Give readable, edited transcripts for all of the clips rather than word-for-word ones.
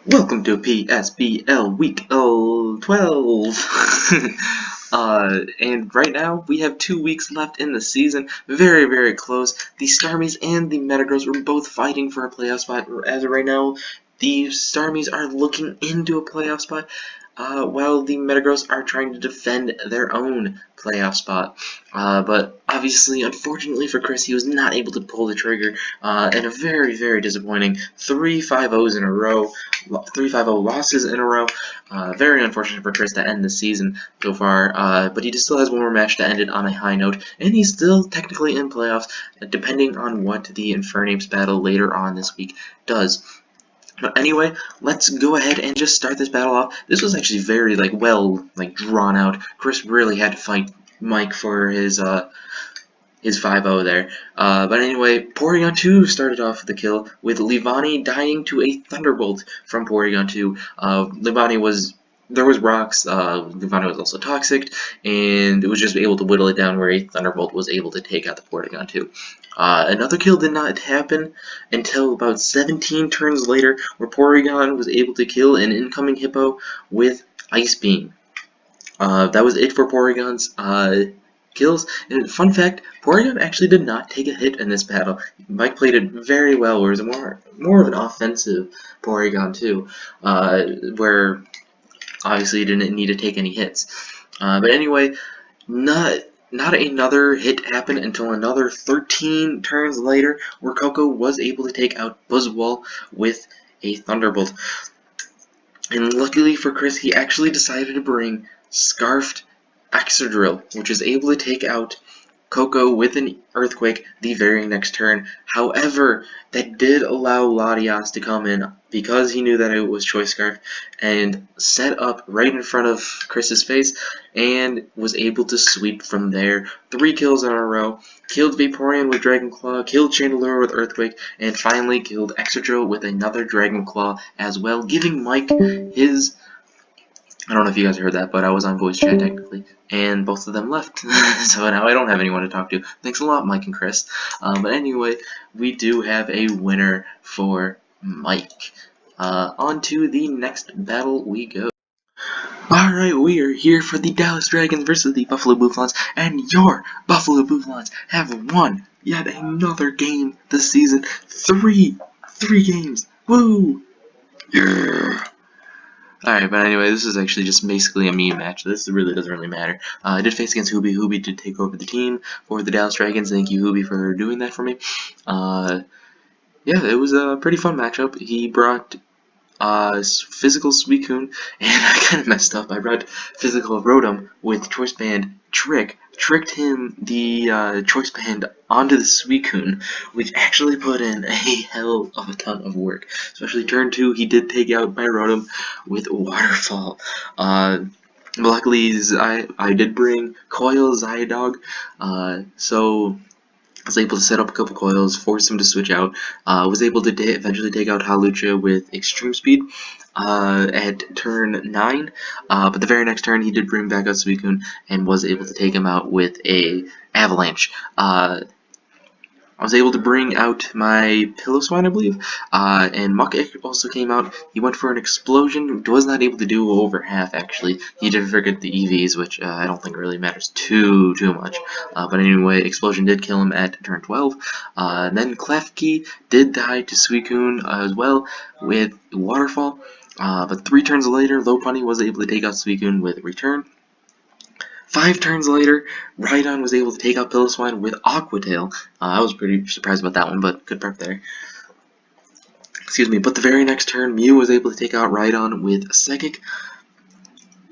Welcome to PSBL Week 12. And right now we have 2 weeks left in the season. Very, very close. The Starmies and the Metagirls were both fighting for a playoff spot. As of right now, the Starmies are looking into a playoff spot, while the Metagirls are trying to defend their own playoff spot. But obviously, unfortunately for Chris, he was not able to pull the trigger, and a very, very disappointing 3 5-0s in a row. 3-5-0 losses in a row. Very unfortunate for Chris to end the season so far, but he just still has one more match to end it on a high note, and he's still technically in playoffs, depending on what the Infernape's battle later on this week does. But anyway, let's go ahead and just start this battle off. This was actually very well drawn out. Chris really had to fight Mike for his 5-0 there. But anyway, Porygon 2 started off the kill with Leavanny dying to a Thunderbolt from Porygon 2. There was rocks, Leavanny was also toxic, and it was just able to whittle it down where a Thunderbolt was able to take out the Porygon 2. Another kill did not happen until about 17 turns later, where Porygon was able to kill an incoming Hippo with Ice Beam. That was it for Porygon's kills. And fun fact, Porygon actually did not take a hit in this battle. Mike played it very well, where it was more of an offensive Porygon too, where obviously he didn't need to take any hits. But anyway, not another hit happened until another 13 turns later, where Coco was able to take out Buzzwole with a Thunderbolt. And luckily for Chris, he actually decided to bring Scarfed Excadrill, which is able to take out Coco with an Earthquake the very next turn. However, that did allow Latias to come in because he knew that it was Choice Scarf and set up right in front of Chris's face and was able to sweep from there. 3 kills in a row. Killed Vaporeon with Dragon Claw, killed Chandelure with Earthquake, and finally killed Excadrill with another Dragon Claw as well, giving Mike his... I don't know if you guys heard that, but I was on voice chat technically, and both of them left. So now I don't have anyone to talk to. Thanks a lot, Mike and Chris. But anyway, we do have a winner for Mike. On to the next battle we go. Alright, we are here for the Dallas Dragons versus the Buffalo Bouffalons, and your Buffalo Bouffalons have won yet another game this season. Three games. Woo! Yeah! Alright, but anyway, this is actually just basically a meme match. This really doesn't really matter. I did face against Hooby. Hooby did take over the team for the Dallas Dragons. Thank you, Hooby, for doing that for me. Yeah, it was a pretty fun matchup. He brought Physical Suicune, and I kind of messed up. I brought Physical Rotom with Choice Band tricked him the Choice Band onto the Suicune, which actually put in a hell of a ton of work. Especially turn 2, he did take out my Rotom with Waterfall. Luckily, I did bring Coil Zyodog, so I was able to set up a couple coils, force him to switch out, was able to eventually take out Hawlucha with Extreme Speed at turn 9, but the very next turn he did bring back out Suicune and was able to take him out with a Avalanche. I was able to bring out my Piloswine, I believe, and Muck also came out. He went for an Explosion, was not able to do over half, actually. He did forget the EVs, which I don't think really matters too much. But anyway, Explosion did kill him at turn 12. Then Klefki did die to Suicune as well with Waterfall. But 3 turns later, Lopunny was able to take out Suicune with Return. 5 turns later, Rhydon was able to take out Piloswine with Aqua Tail. I was pretty surprised about that one, but good prep there. Excuse me, but the very next turn, Mew was able to take out Rhydon with Psychic.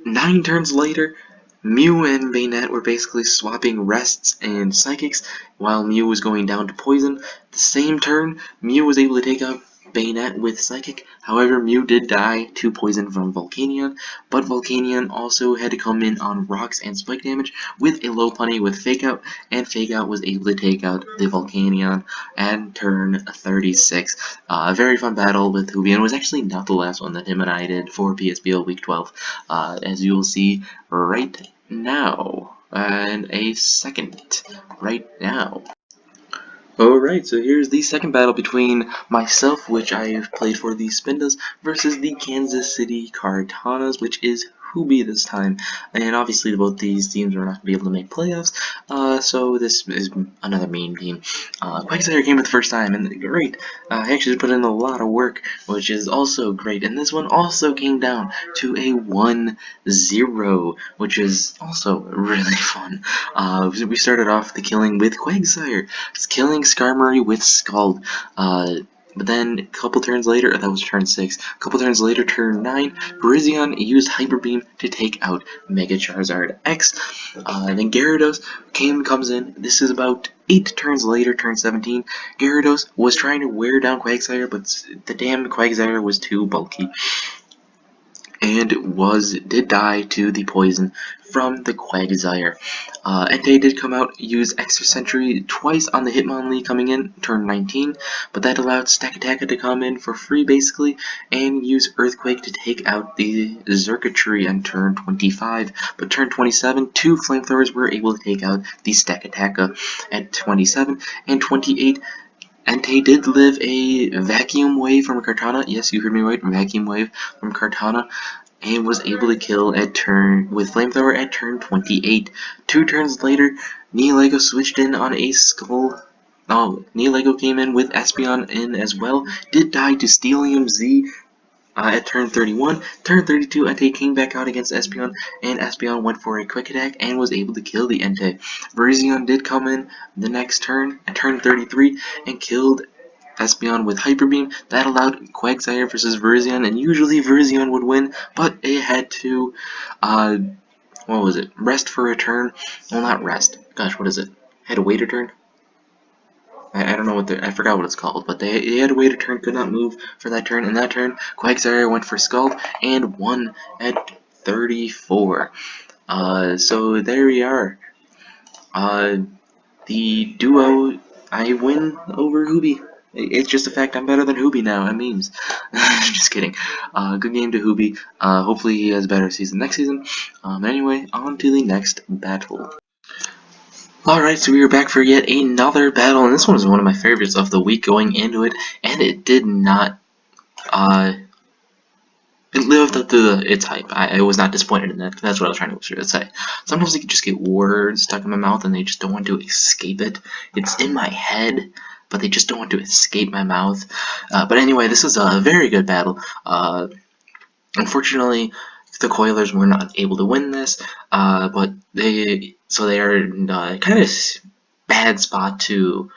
9 turns later, Mew and Bayonet were basically swapping Rests and Psychics, while Mew was going down to Poison. The same turn, Mew was able to take out Bayonet with Psychic. However, Mew did die to Poison from Volcanion, but Volcanion also had to come in on Rocks and Spike damage with a Lopunny with Fake Out, and Fake Out was able to take out the Volcanion at turn 36. A very fun battle with Hooby, and it was actually not the last one that him and I did for PSBL Week 12, as you will see right now, in a second, right now. Alright, so here's the second battle between myself, which I've played for the Spindas, versus the Kansas City Cartanas, which is Hoobie this time. And obviously both these teams are not going to be able to make playoffs, so this is another meme team. Quagsire came for the first time, and great. I actually put in a lot of work, which is also great. And this one also came down to a 1-0, which is also really fun. We started off the killing with Quagsire. It's killing Skarmory with Scald. But then a couple turns later, that was turn 6. A couple turns later, turn 9, Virizion used Hyper Beam to take out Mega Charizard X. Then Gyarados comes in. This is about 8 turns later, turn 17. Gyarados was trying to wear down Quagsire, but the damn Quagsire was too bulky and did die to the poison from the Quagsire. Entei did come out, use Extra Sentry twice on the Hitmonlee coming in, turn 19, but that allowed Stakataka to come in for free basically, and use Earthquake to take out the Xurkitree on turn 25. But turn 27, 2 Flamethrowers were able to take out the Stakataka at 27, and 28, Entei did live a Vacuum Wave from Kartana. Yes, you heard me right, Vacuum Wave from Kartana, and was able to kill with Flamethrower at turn 28. 2 turns later, Nihilego switched in on a Skull. Oh, Nihilego came in with Espeon in as well. Did die to Steelium Z at turn 31. Turn 32, Entei came back out against Espeon, and Espeon went for a quick attack and was able to kill the Entei. Virizion did come in the next turn, at turn 33, and killed Espeon with Hyper Beam. That allowed Quagsire versus Virizion, and usually Virizion would win, but it had to, what was it, rest for a turn? Well, not rest. Gosh, what is it? Had to wait a turn? I don't know I forgot what it's called, but they had to wait a turn, could not move for that turn. In that turn, Quagsire went for Scald and won at 34. So there we are. The duo, I win over Hoobie. It's just a fact I'm better than Hoobie now, it means. Just kidding. Good game to Hoobie. Hopefully he has a better season next season. Anyway, on to the next battle. Alright, so we are back for yet another battle, and this one is one of my favorites of the week going into it, and it did not, it lived up to its hype. I was not disappointed in that. That's what I was trying to say. Sometimes I can just get words stuck in my mouth and they just don't want to escape it. It's in my head, but they just don't want to escape my mouth. But anyway, this is a very good battle. Unfortunately, the Coilers were not able to win this, but they are in a kind of bad spot to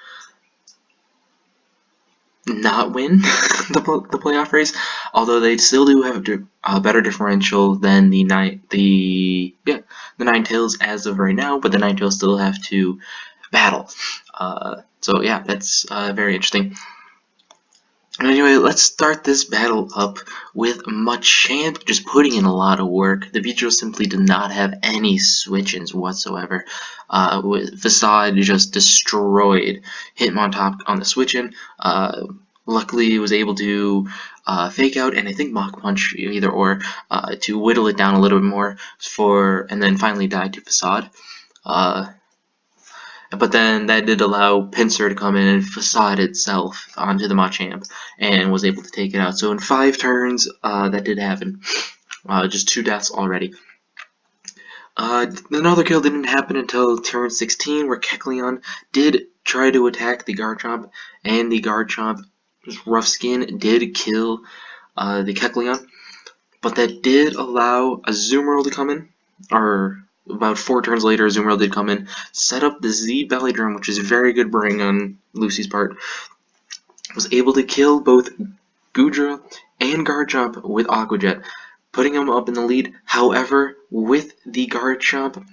not win the playoff race, although they still do have a better differential than the Ninetales as of right now, but the Ninetales still have to battle. So yeah, that's very interesting. Anyway, let's start this battle up with Machamp just putting in a lot of work. The Beedrill simply did not have any switch-ins whatsoever. With Facade just destroyed Hitmontop on the switch-in. Luckily, he was able to Fake Out and I think Mach Punch, either or, to whittle it down a little bit more and then finally died to Facade. But then that did allow Pinsir to come in and Facade itself onto the Machamp and was able to take it out. So in 5 turns, that did happen. Just 2 deaths already. Another kill didn't happen until turn 16, where Kecleon did try to attack the Garchomp, and the Garchomp's Rough Skin did kill the Kecleon. But that did allow a Azumarill to come in, or about 4 turns later, Azumarill did come in, set up the Z Belly Drum, which is very good bring on Lucy's part. Was able to kill both Goodra and Garchomp with Aqua Jet, putting him up in the lead. However, with the Garchomp,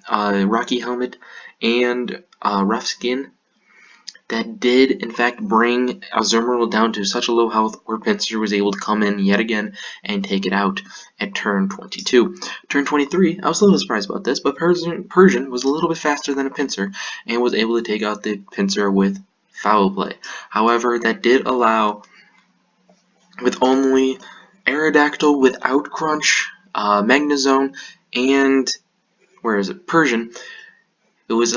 Rocky Helmet, and Rough Skin, that did in fact bring Azumarill down to such a low health where Pinsir was able to come in yet again and take it out at turn 22. Turn 23, I was a little surprised about this, but Persian was a little bit faster than a Pinsir and was able to take out the Pinsir with Foul Play. However, that did allow, with only Aerodactyl without Crunch, Magnezone, and Persian, it was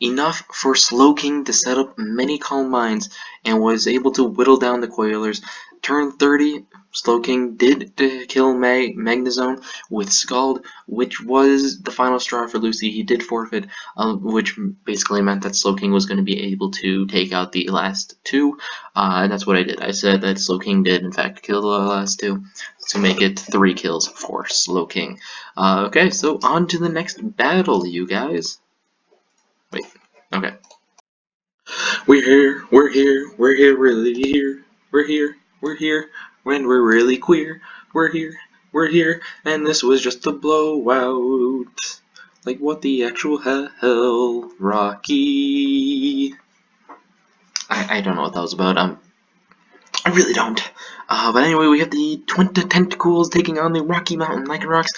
enough for Slowking to set up many calm mines and was able to whittle down the Coilers. Turn 30, Slowking did kill Magnezone with Scald, which was the final straw for Lucy. He did forfeit, which basically meant that Slowking was going to be able to take out the last two, and that's what I did. I said that Slowking did in fact kill the last two to make it 3 kills for Slowking. Okay, so on to the next battle, you guys. Wait, okay. We're here, we're here, we're here, really here. We're here, we're here, when we're really queer. We're here, and this was just a blowout. Like, what the actual hell, Rocky? I don't know what that was about. I really don't. But anyway, we have the Twente Tentacles taking on the Rocky Mountain Lycanrocs.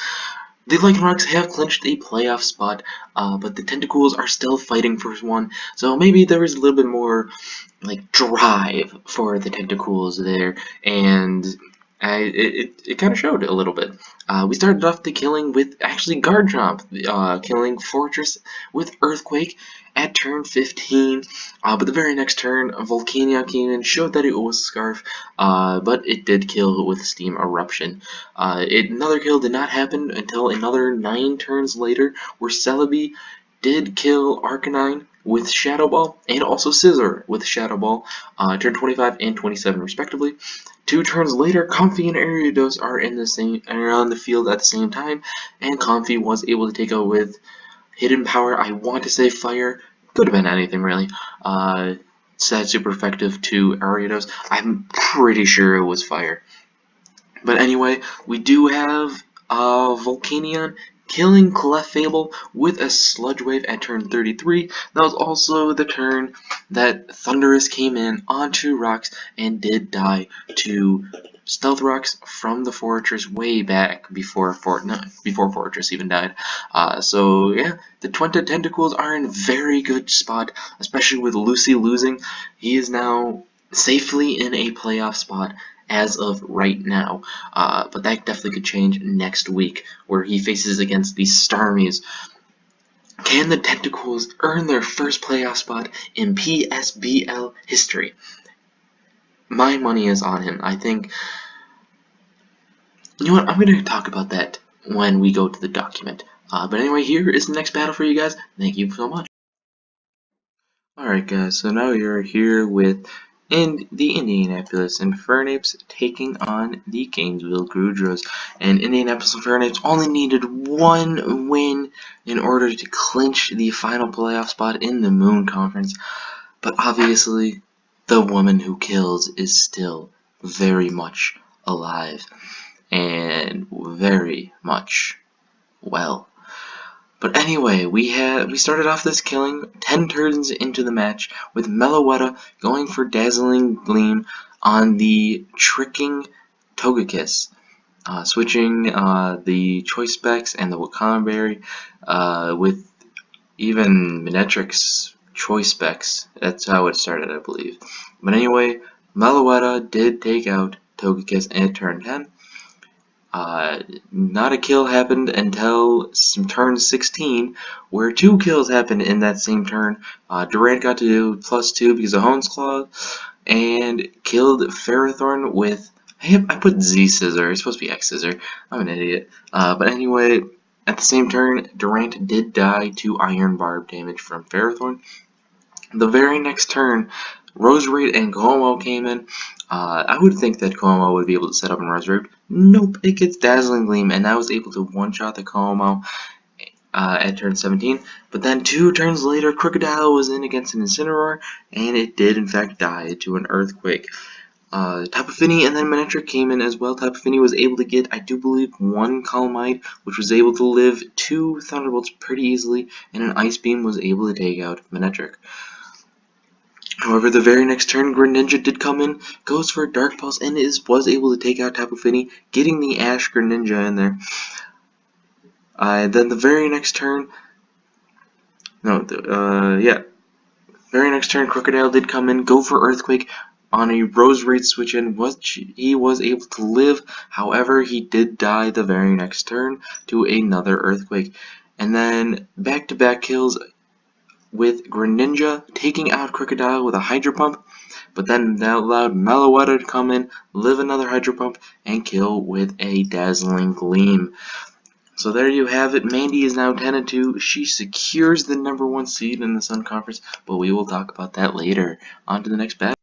The Lycanrocs have clinched a playoff spot, but the Tentacles are still fighting for one, so maybe there was a little bit more, like, drive for the Tentacles there, and it kind of showed a little bit. We started off the killing with actually Garchomp, killing Fortress with Earthquake at turn 15, but the very next turn, Volcania came in, showed that it was Scarf, but it did kill with Steam Eruption. Another kill did not happen until another 9 turns later, where Celebi did kill Arcanine with Shadow Ball, and also Scizor with Shadow Ball, turn 25 and 27 respectively. 2 turns later, Comfey and Ariados are on the field at the same time, and Comfey was able to take out with Hidden Power. I want to say Fire, could have been anything really. Set super effective to Ariados. I'm pretty sure it was Fire. But anyway, we do have Volcanion killing Clefable with a Sludge Wave at turn 33. That was also the turn that Thundurus came in onto Rocks and did die to Stealth Rocks from the Fortress way back before Fortress even died. So yeah, the Twente Tentacles are in a very good spot, especially with Lucy losing. He is now safely in a playoff spot as of right now, but that definitely could change next week, where he faces against the Starmies. Can the Tentacles earn their first playoff spot in PSBL history? My money is on him. I think, you know what, I'm going to talk about that when we go to the document. But anyway, here is the next battle for you guys. Thank you so much. Alright guys, so now you're here with the Indianapolis Infernape taking on the Gainesville Goodras. And Indianapolis Infernape only needed 1 win in order to clinch the final playoff spot in the Moon Conference. But obviously, the woman who kills is still very much alive. And very much well. But anyway, we started off this killing 10 turns into the match with Meloetta going for Dazzling Gleam on the tricking Togekiss, switching the Choice Specs and the Wakana Berry with even Manectric's Choice Specs. That's how it started, I believe. But anyway, Meloetta did take out Togekiss at turn 10. Not a kill happened until turn 16, where 2 kills happened in that same turn. Durant got to do +2 because of Hone's Claw, and killed Ferrothorn with, I put Z Scissor, it's supposed to be X Scissor, I'm an idiot. But anyway, at the same turn, Durant did die to Iron Barb damage from Ferrothorn. The very next turn, Roserade and Como came in. I would think that Como would be able to set up in Roserade. Nope, it gets Dazzling Gleam, and I was able to one-shot the Como at turn 17. But then 2 turns later, Crocodile was in against an Incineroar, and it did in fact die to an Earthquake. Tapu Fini and then Manectric came in as well. Tapu Fini was able to get, I do believe, 1 Calmite, which was able to live 2 Thunderbolts pretty easily, and an Ice Beam was able to take out Manectric. However, the very next turn, Greninja did come in, goes for a Dark Pulse, and was able to take out Tapu Fini, getting the Ash Greninja in there. Then the very next turn, very next turn, Crocodile did come in, go for Earthquake on a Roserade switch in, he was able to live. However, he did die the very next turn to another Earthquake. And then back-to-back kills with Greninja taking out Crocodile with a Hydro Pump, but then that allowed Meloetta to come in, live another Hydro Pump, and kill with a Dazzling Gleam. So there you have it. Mandy is now 10-2. She secures the #1 seed in the Sun Conference, but we will talk about that later. On to the next battle.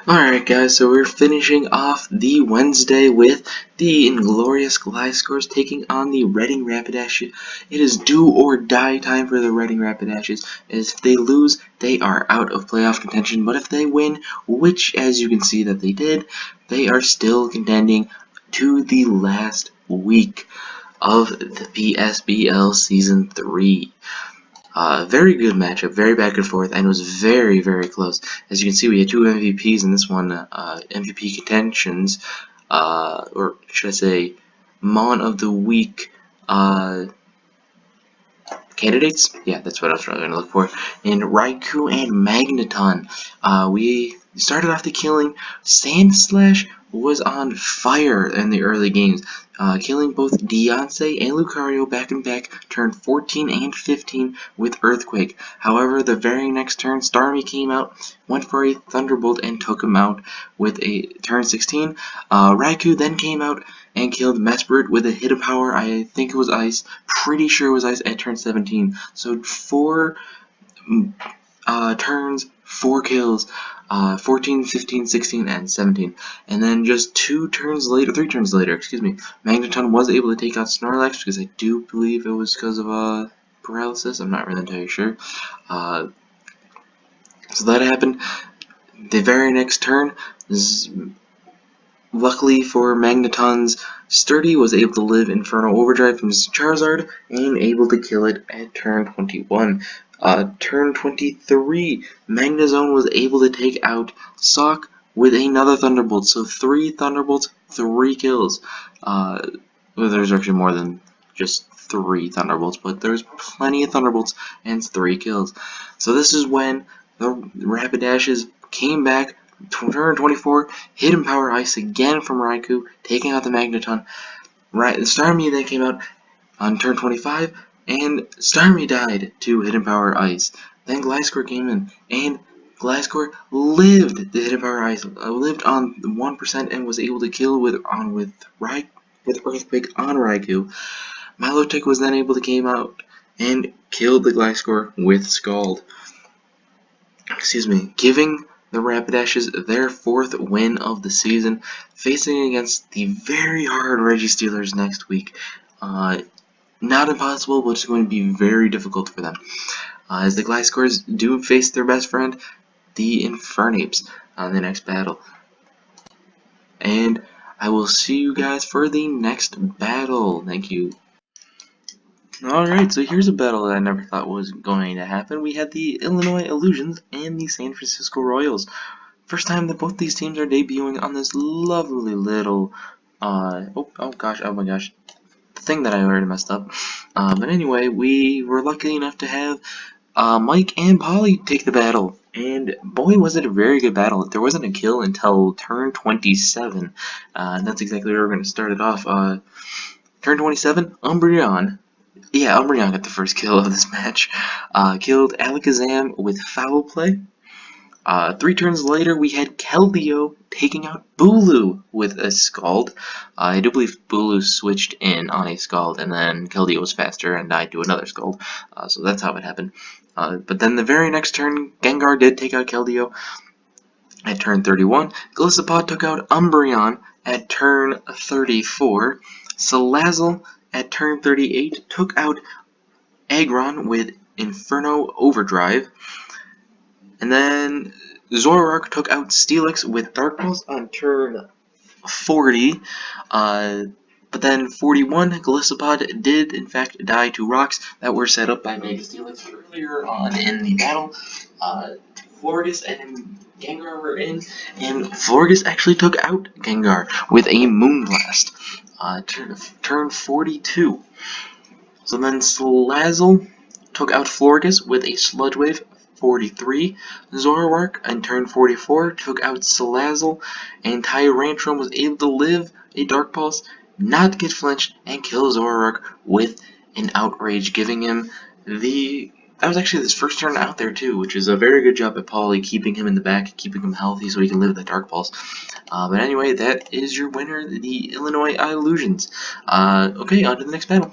Alright guys, so we're finishing off the Wednesday with the Inglorious Gliscors taking on the Reading Rapidash. It is do or die time for the Reading Rapidash. As if they lose, they are out of playoff contention, but if they win, which as you can see that they did, they are still contending to the last week of the PSBL Season 3. Very good matchup, very back and forth, and it was very, very close. As you can see, we had two MVPs in this one, MVP contentions, or should I say, Mon of the Week candidates? Yeah, that's what I was trying to look for. In Raikou and Magneton. We started off the killing. Sandslash was on fire in the early games, killing both Deontay and Lucario back and back, turn 14 and 15 with Earthquake. However, the very next turn, Starmie came out, went for a Thunderbolt, and took him out with a turn 16. Raikou then came out and killed Mesprit with a Hidden Power. I think it was Ice. Pretty sure it was Ice at turn 17. So 4 turns, 4 kills. 14, 15, 16, and 17. And then just 3 turns later, Magneton was able to take out Snorlax because I do believe it was because of paralysis. I'm not really entirely sure. So that happened. The very next turn, luckily for Magneton's Sturdy, was able to live Inferno Overdrive from Charizard and able to kill it at turn 21. Turn 23, Magnezone was able to take out Sock with another Thunderbolt. So 3 Thunderbolts, 3 kills. Well, there's actually more than just 3 Thunderbolts, but there's plenty of Thunderbolts and 3 kills. So this is when the Rapidashes came back. Turn 24, Hidden Power Ice again from Raikou, taking out the Magneton. Starmie then came out on turn 25, and Starmie died to Hidden Power Ice. Then Gliscor came in, and Gliscor lived the Hidden Power Ice, lived on 1% and was able to kill with Earthquake on Raikou. Milotic was then able to came out and killed the Gliscor with Scald. Giving the Rapidashes their 4th win of the season, facing against the very hard Registeelers next week. Not impossible, but it's going to be very difficult for them. As the Gliscors do face their best friend, the Infernapes, on the next battle. And I will see you guys for the next battle. Thank you. Alright, so here's a battle that I never thought was going to happen. We had the Illinois Illusions and the San Francisco Royals. First time that both these teams are debuting on this lovely little, oh my gosh, thing that I already messed up. But anyway, we were lucky enough to have Mike and Polly take the battle, and boy was it a very good battle. There wasn't a kill until turn 27, and that's exactly where we're going to start it off. Turn 27, Umbreon. Yeah, Umbreon got the first kill of this match. Killed Alakazam with Foul Play. 3 turns later, we had Keldeo taking out Bulu with a Scald. I do believe Bulu switched in on a Scald, and then Keldeo was faster and died to another Scald. So that's how it happened. But then the very next turn, Gengar did take out Keldeo at turn 31. Golisopod took out Umbreon at turn 34. Salazzle at turn 38 took out Aggron with Inferno Overdrive. And then Zoroark took out Steelix with Dark Pulse on turn 40. But then 41, Golisopod did in fact die to rocks that were set up by Mega Steelix earlier on in the battle. Florges and Gengar were in, and Florges actually took out Gengar with a Moonblast. Turn 42. So then Salazzle took out Florges with a Sludge Wave. 43. Zoroark on turn 44 took out Salazzle, and Tyrantrum was able to live a Dark Pulse, not get flinched, and kill Zoroark with an Outrage, giving him the that was actually his first turn out there too, which is a very good job at Paulie, keeping him in the back, keeping him healthy so he can live the Dark Pulse. But anyway, that is your winner, the Illinois Illusions. Okay, on to the next battle.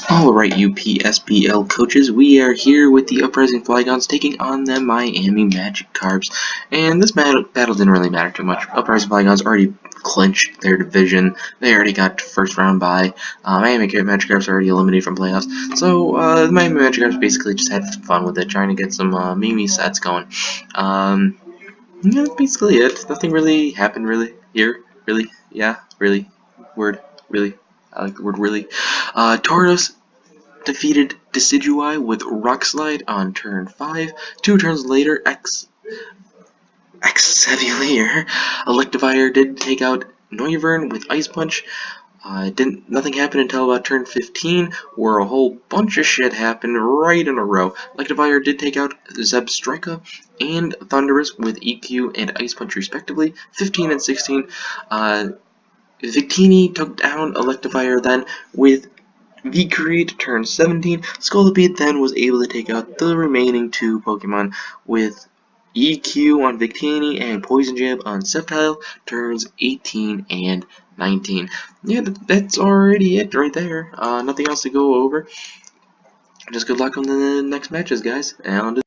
Alright, you PSBL coaches, we are here with the Uprising Flygons taking on the Miami Magic Carps. And this battle didn't really matter too much. Uprising Flygons already clinched their division. They already got first round bye. Miami Magic Carps already eliminated from playoffs. So the Miami Magic Carps basically just had fun with it, trying to get some Mimi sets going. Yeah, that's basically it. Nothing really happened really here. Really. Yeah, really. Word. Really. I like the word really. Tauros defeated Decidui with Rock Slide on turn 5. 2 turns later, Xavier Electivire did take out Noivern with Ice Punch. Nothing happened until about turn 15, where a whole bunch of shit happened right in a row. Electivire did take out Zebstrika and Thunderous with EQ and Ice Punch respectively, 15 and 16. Victini took down Electivire then with V-Create turn 17. Scolipede then was able to take out the remaining 2 Pokemon with EQ on Victini and Poison Jab on Sceptile, turns 18 and 19. Yeah, that's already it right there. Nothing else to go over. Just good luck on the next matches, guys. And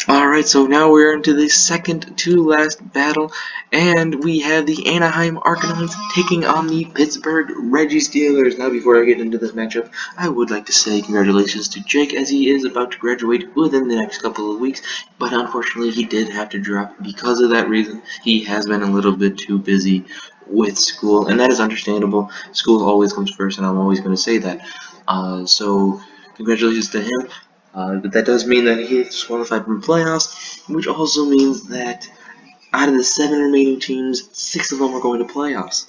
alright, so now we're into the second to last battle, and we have the Anaheim Arcanines taking on the Pittsburgh Steelers. Now, before I get into this matchup, I would like to say congratulations to Jake, as he is about to graduate within the next couple of weeks, but unfortunately he did have to drop because of that reason. He has been a little bit too busy with school, and that is understandable. School always comes first, and I'm always going to say that. So congratulations to him. But that does mean that he is disqualified from playoffs, which also means that out of the 7 remaining teams, 6 of them are going to playoffs.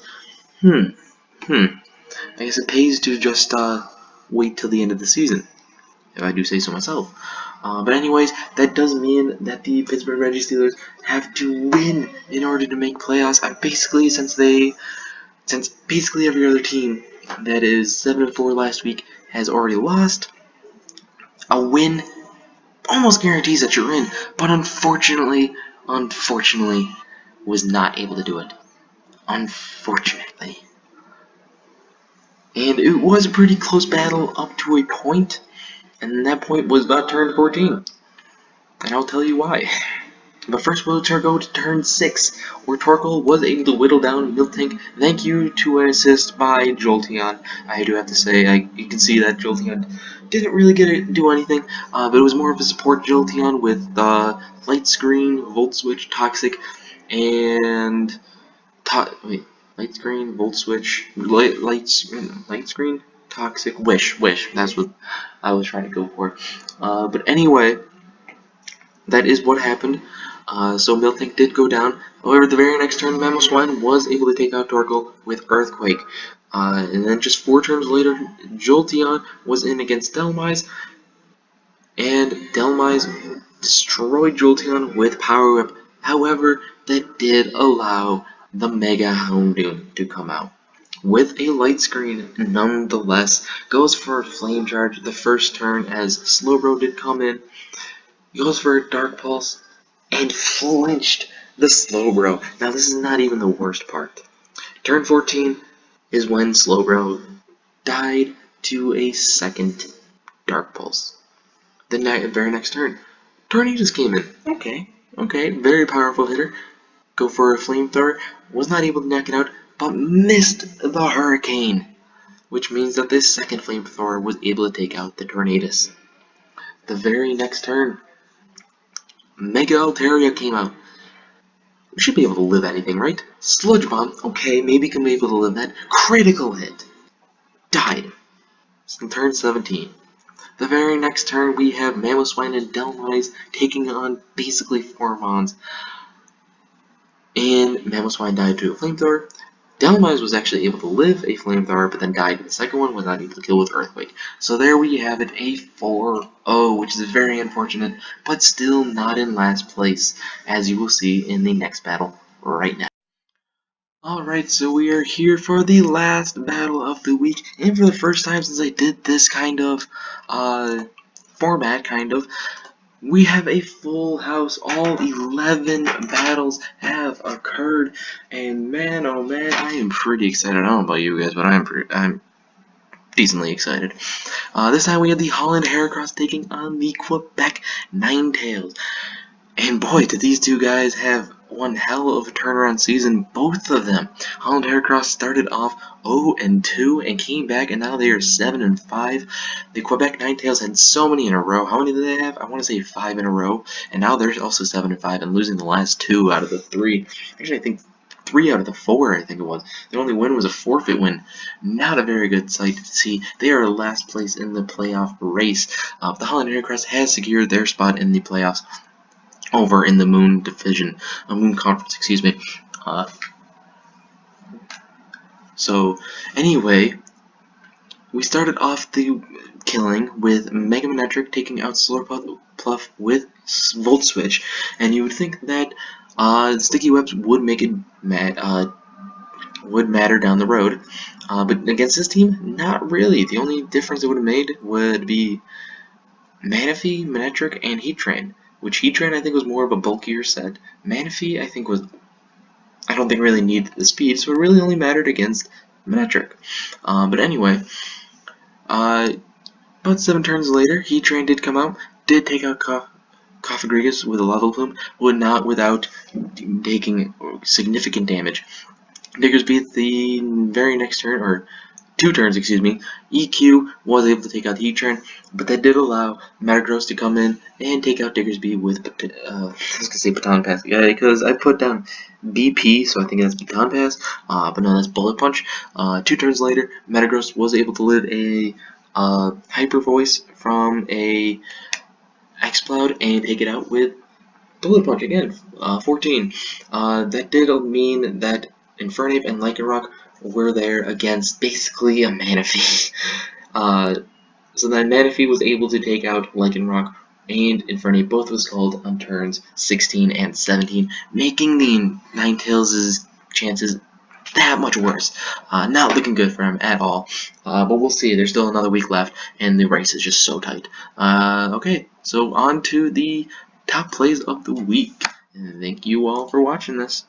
I guess it pays to just wait till the end of the season, if I do say so myself. But anyways, that does mean that the Pittsburgh Steelers have to win in order to make playoffs. Since basically every other team that is 7-4 last week has already lost, a win almost guarantees that you're in, but unfortunately, was not able to do it. Unfortunately. And it was a pretty close battle up to a point, and that point was about turn 14. And I'll tell you why. But first we'll go to turn 6, where Torkoal was able to whittle down Miltank, thank you to an assist by Jolteon. I do have to say, you can see that Jolteon didn't really get to do anything, but it was more of a support Jolteon with Light Screen, Volt Switch, Toxic, and... Light Screen, Volt Switch, Light Screen, Toxic, Wish, that's what I was trying to go for. But anyway, that is what happened. So Miltank did go down. However, the very next turn, Mamoswine was able to take out Torkoal with Earthquake. And then just 4 turns later, Jolteon was in against Dhelmise, and Dhelmise destroyed Jolteon with Power Whip. However, that did allow the Mega Houndoom to come out. With a Light Screen, nonetheless, goes for a Flame Charge the first turn as Slowbro did come in. Goes for a Dark Pulse, and flinched the Slowbro. Now this is not even the worst part. Turn 14 is when Slowbro died to a second Dark Pulse. The very next turn, Tornadus came in. Okay, very powerful hitter. Go for a Flamethrower, was not able to knock it out, but missed the Hurricane, which means that this second Flamethrower was able to take out the Tornadus. The very next turn, Mega Altaria came out. We should be able to live anything, right? Sludge Bomb, okay, maybe can be able to live that. Critical hit. Died. It's in turn 17. The very next turn, we have Mamoswine and Dhelmise taking on basically 4 Mons. And Mamoswine died to a Flamethrower. Dhelmise was actually able to live a Flamethrower, but then died. The second one was not able to kill with Earthquake. So there we have it, a 4-0, which is very unfortunate, but still not in last place, as you will see in the next battle right now. Alright, so we are here for the last battle of the week, and for the first time since I did this kind of format, kind of. We have a full house. All 11 battles have occurred, and man, oh man, I am pretty excited. I don't know about you guys, but I'm decently excited. This time we have the Holland Heracross taking on the Quebec Ninetales. And boy, did these two guys have one hell of a turnaround season, both of them. Holland Heracross started off 0-2 and came back, and now they are 7-5. The Quebec Ninetales had so many in a row. How many did they have? I want to say 5 in a row, and now they're also 7-5 and losing the last 2 out of the 3. Actually, I think 3 out of the 4, I think it was. Their only win was a forfeit win. Not a very good sight to see. They are last place in the playoff race. The Holland Heracross has secured their spot in the playoffs over in the Moon Division, Moon Conference, excuse me. So, anyway, we started off the killing with Mega Manectric taking out Slurpuff with Volt Switch, and you would think that Sticky Webs would make it would matter down the road, but against this team, not really. The only difference it would have made would be Manaphy, Manectric, and Heat Train. Which Heat Train I think was more of a bulkier set. Manaphy I think I don't think really needed the speed, so it really only mattered against Manectric. But anyway, about 7 turns later, Heat Train did come out, did take out Cofagrigus with a Level Plume, but not without taking significant damage. Diggersby the very next turn, or 2 turns, excuse me, EQ was able to take out the Heat Train, but that did allow Metagross to come in and take out Diggersby with, I was going to say Baton Pass, because I put down BP, so I think that's Baton Pass, but no, that's Bullet Punch. 2 turns later, Metagross was able to live a Hyper Voice from a X-Cloud and take it out with Bullet Punch again, 14. That did mean that Infernape and Lycanroc were there against basically a Manaphy. So then Manaphy was able to take out Lycanroc and Infernape, both was called on turns 16 and 17, making the Ninetales' chances that much worse. Not looking good for him at all. But we'll see. There's still another week left, and the race is just so tight. Okay, so on to the top plays of the week. And thank you all for watching this.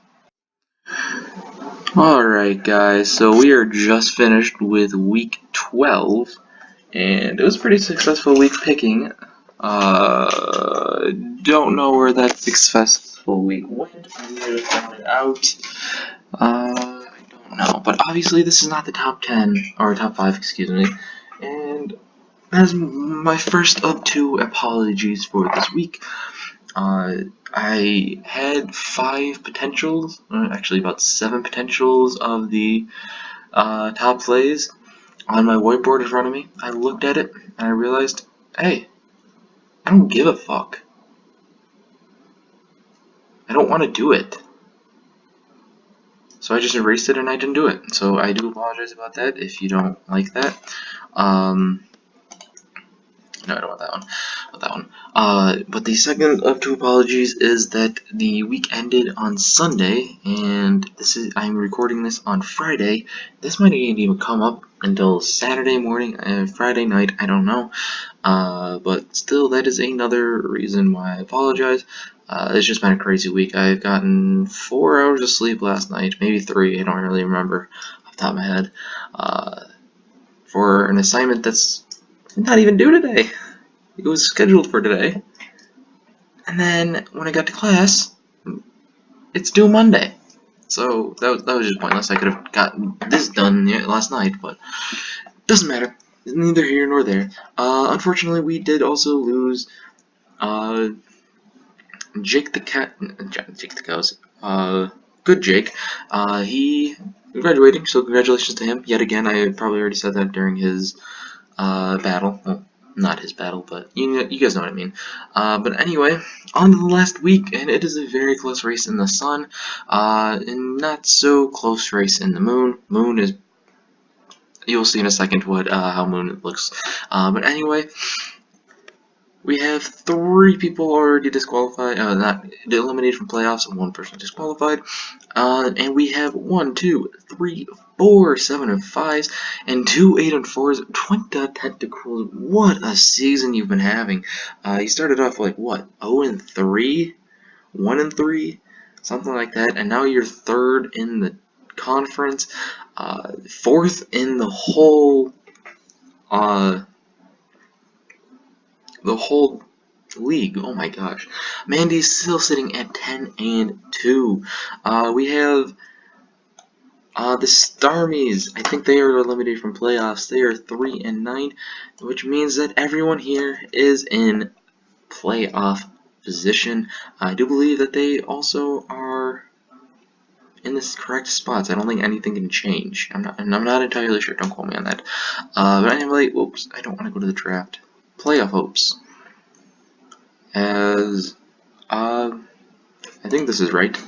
Alright guys, so we are just finished with week 12, and it was a pretty successful week picking. Don't know where that successful week went. I'm gonna find it out. I don't know, but obviously this is not the top 10, or top 5, excuse me, and as my first of 2 apologies for this week. I had 5 potentials, actually about 7 potentials of the top plays on my whiteboard in front of me. I looked at it and I realized, hey, I don't give a fuck. I don't want to do it. So I just erased it and I didn't do it. So I do apologize about that if you don't like that. No, I don't want that one. But the second of 2 apologies is that the week ended on Sunday, and I'm recording this on Friday. This might not even come up until Saturday morning, Friday night, I don't know. But still, that is another reason why I apologize. It's just been a crazy week. I've gotten 4 hours of sleep last night, maybe 3, I don't really remember off the top of my head, for an assignment that's not even due today. It was scheduled for today. And then when I got to class, it's due Monday. So that was just pointless. I could have gotten this done last night, but doesn't matter. It's neither here nor there. Unfortunately, we did also lose Jake the Cows. Good Jake. He graduating, so congratulations to him. Yet again, I probably already said that during his battle. Well, not his battle, but you guys know what I mean. But anyway, on to the last week, and it is a very close race in the sun, and not so close race in the moon. Moon is, you'll see in a second how moon looks. But anyway, We have 3 people already disqualified, not eliminated from playoffs, and 1 person disqualified. And we have 1, 2, 3, 4, 7 and 5s, and 2 8 and 4s. Twinta Tentacles, what a season you've been having. You started off like what, 0 and 3, 1 and 3, something like that, and now you're 3rd in the conference, 4th in the whole league. Oh my gosh. Mandy's still sitting at 10 and 2. We have the Starmies. I think they are eliminated from playoffs. They are 3 and 9, which means that everyone here is in playoff position. I do believe that they also are in the correct spots. I don't think anything can change. I'm not entirely sure. Don't quote me on that. But anyway, oops, I don't want to go to the draft. Playoff hopes. As I think this is right.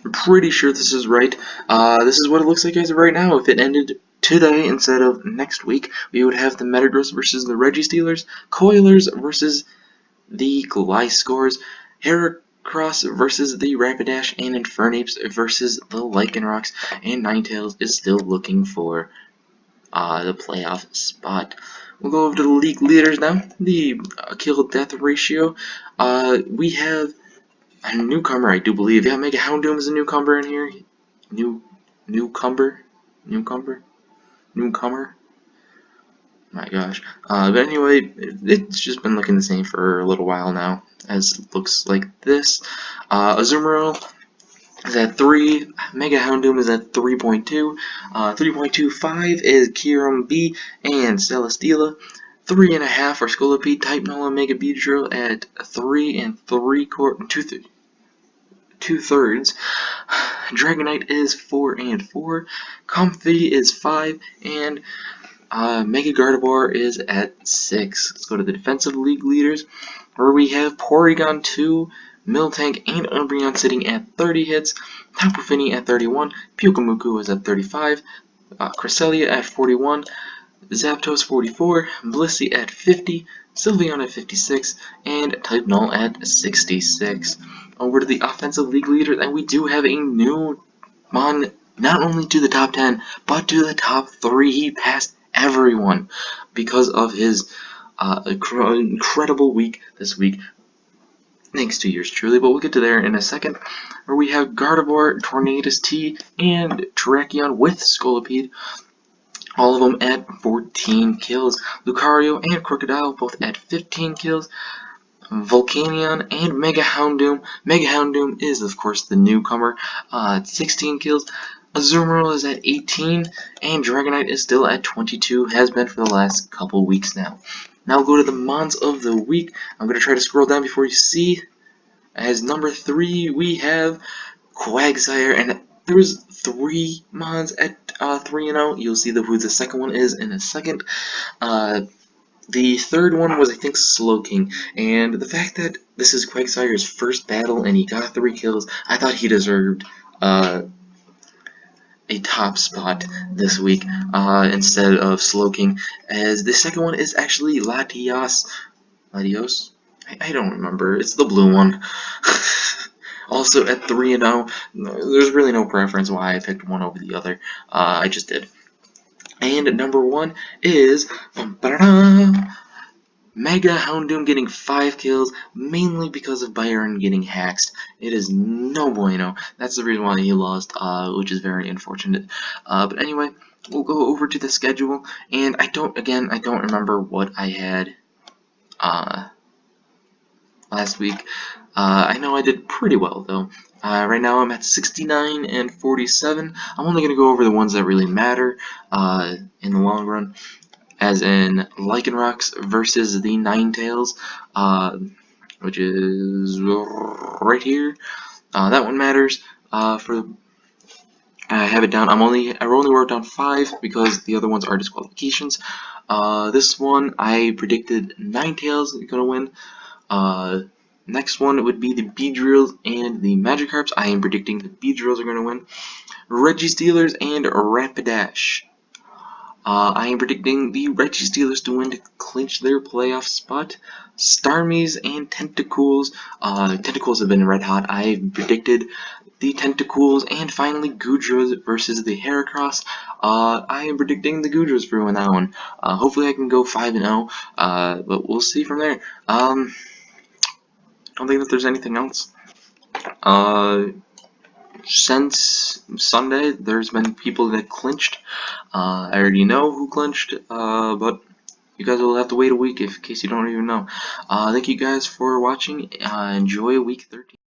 I'm pretty sure this is right. This is what it looks like as of right now. If it ended today instead of next week, we would have the Metagross versus the Registealers, Coilers versus the Gliscors, Heracross versus the Rapidash, and Infernapes versus the Lycanrocs, and Ninetales is still looking for the playoff spot. We'll go over to the league leaders now. The kill-death ratio. We have a newcomer, I do believe. Yeah, Mega Houndoom is a newcomer in here. Newcomer. My gosh. But anyway, it's just been looking the same for a little while now, as it looks like this. Azumarill is at 3, Mega Houndoom is at 3.2, 3.25 is Kyurem B and Celesteela, 3.5 for Scolipede, Type Null, Mega Beedrill at 3 and 2/3. Dragonite is 4 and 4, Comfey is 5, and Mega Gardevoir is at 6. Let's go to the defensive league leaders, where we have Porygon 2, Miltank, and Umbreon sitting at 30 hits, Tapu Fini at 31, Pyukumuku is at 35, Cresselia at 41, Zapdos 44, Blissey at 50, Sylveon at 56, and Type Null at 66. Over to the offensive league leaders, and we do have a new Mon, not only to the top 10, but to the top 3. He passed everyone because of his incredible week this week. Thanks to yours truly, but we'll get to there in a second. Where we have Gardevoir, Tornadus T, and Terrakion with Scolipede. All of them at 14 kills. Lucario and Crocodile both at 15 kills. Volcanion and Mega Houndoom. Mega Houndoom is, of course, the newcomer at 16 kills. Azumarill is at 18, and Dragonite is still at 22, has been for the last couple weeks now. Now we'll go to the Mons of the week. I'm going to try to scroll down before you see. As number 3, we have Quagsire, and there's 3 Mons at 3-0. You'll see who the second one is in a second. The third one was, I think, Slowking, and the fact that this is Quagsire's first battle and he got 3 kills, I thought he deserved a top spot this week instead of Slowking, as the second one is actually Latios. Latios? I don't remember. It's the blue one. Also at 3-0. There's really no preference why I picked one over the other. I just did. And number 1 is Mega Houndoom getting 5 kills, mainly because of Byron getting hacked. It is no bueno. That's the reason why he lost, which is very unfortunate. But anyway, we'll go over to the schedule, and I don't remember what I had last week. I know I did pretty well though. Right now I'm at 69 and 47. I'm only going to go over the ones that really matter in the long run, as in Lycanrocs versus the Ninetales, which is right here. That one matters. I have it down. I only wrote down 5 because the other ones are disqualifications. This one I predicted Ninetales gonna win. Next one would be the Beedrills and the Magikarps. I am predicting the Beedrills are going to win. Registealers and Rapidash. I am predicting the Reggie Steelers to win to clinch their playoff spot. Starmies and Tentacles. Tentacles have been red hot. I predicted the Tentacles and finally Gudras versus the Heracross. I am predicting the Gudras for that one. Hopefully I can go 5-0, but we'll see from there. I don't think that there's anything else. Since Sunday, there's been people that clinched. I already know who clinched, but you guys will have to wait a week in case you don't even know. Thank you guys for watching. Enjoy week 13.